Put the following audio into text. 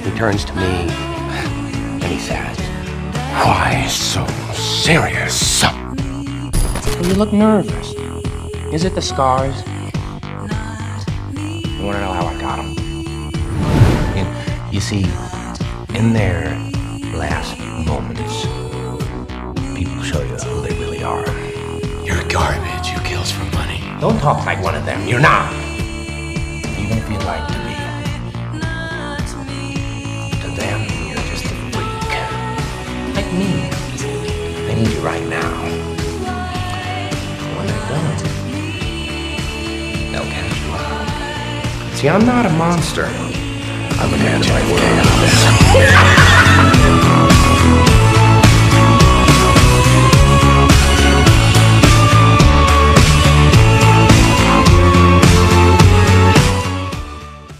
He turns to me and he says, "Why so serious?" Well, you look nervous. Is it the scars? You want to know how I got them? You see, in their last moments, people show you who they really are. You're garbage. You kills for money. Don't talk like one of them. You're not. Even if you'd like to be. To them, you're just a freak. Like me. They need you right now. When they're done, they'll catch you out. See, I'm not a monster. I'm a man of my word.